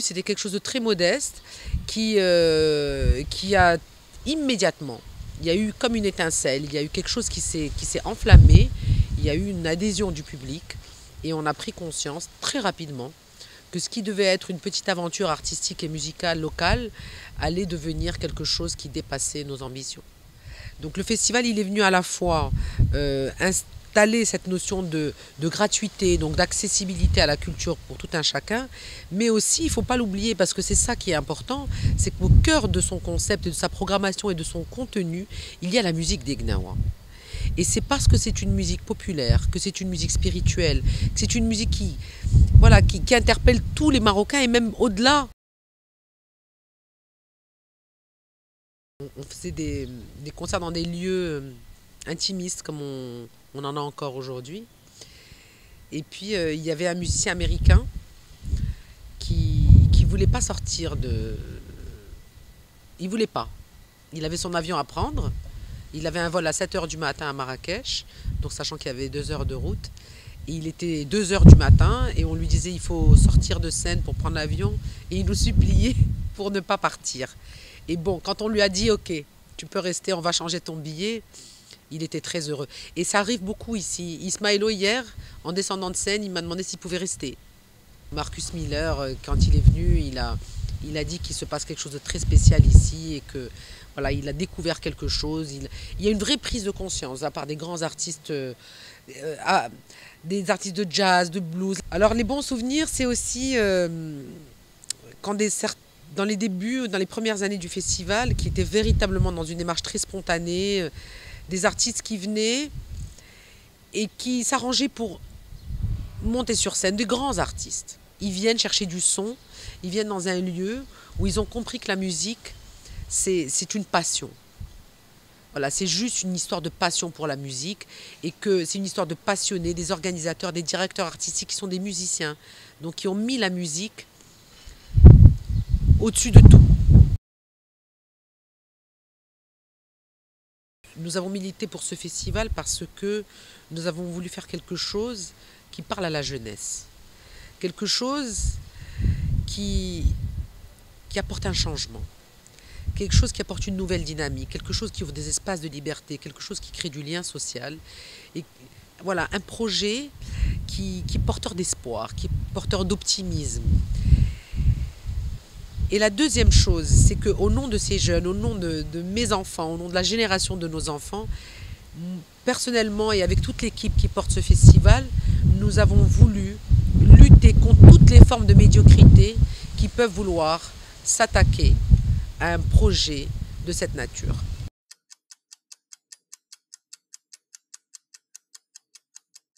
C'était quelque chose de très modeste qui a immédiatement, il y a eu comme une étincelle, il y a eu quelque chose qui s'est enflammé, il y a eu une adhésion du public et on a pris conscience très rapidement que ce qui devait être une petite aventure artistique et musicale locale allait devenir quelque chose qui dépassait nos ambitions. Donc le festival, il est venu à la fois installer cette notion de gratuité, donc d'accessibilité à la culture pour tout un chacun, mais aussi, il ne faut pas l'oublier, parce que c'est ça qui est important, c'est qu'au cœur de son concept, de sa programmation et de son contenu, il y a la musique des Gnawa. Et c'est parce que c'est une musique populaire, que c'est une musique spirituelle, que c'est une musique qui interpelle tous les Marocains et même au-delà. On faisait des concerts dans des lieux intimistes comme on en a encore aujourd'hui. Et puis il y avait un musicien américain qui voulait pas sortir de... Il voulait pas. Il avait son avion à prendre. Il avait un vol à 7 h du matin à Marrakech, donc sachant qu'il y avait 2 heures de route. Et il était 2 h du matin et on lui disait il faut sortir de scène pour prendre l'avion. Et il nous suppliait pour ne pas partir. Et bon, quand on lui a dit ok, tu peux rester, on va changer ton billet, il était très heureux. Et ça arrive beaucoup ici. Ismaëlo, hier, en descendant de scène, il m'a demandé s'il pouvait rester. Marcus Miller, quand il est venu, il a dit qu'il se passe quelque chose de très spécial ici et que voilà, il a découvert quelque chose. Il y a une vraie prise de conscience de la part des grands artistes, des artistes de jazz, de blues. Alors les bons souvenirs, c'est aussi quand dans les débuts, dans les premières années du festival, qui était véritablement dans une démarche très spontanée, des artistes qui venaient et qui s'arrangeaient pour monter sur scène, de grands artistes. Ils viennent chercher du son, ils viennent dans un lieu où ils ont compris que la musique, c'est une passion. Voilà, c'est juste une histoire de passion pour la musique et que c'est une histoire de passionnés, des organisateurs, des directeurs artistiques qui sont des musiciens, donc qui ont mis la musique au-dessus de tout. Nous avons milité pour ce festival parce que nous avons voulu faire quelque chose qui parle à la jeunesse. Quelque chose qui apporte un changement. Quelque chose qui apporte une nouvelle dynamique. Quelque chose qui ouvre des espaces de liberté. Quelque chose qui crée du lien social. Et voilà, un projet qui est porteur d'espoir, qui est porteur d'optimisme. Et la deuxième chose, c'est qu'au nom de ces jeunes, au nom de mes enfants, au nom de la génération de nos enfants, personnellement et avec toute l'équipe qui porte ce festival, nous avons voulu lutter contre toutes les formes de médiocrité qui peuvent vouloir s'attaquer à un projet de cette nature.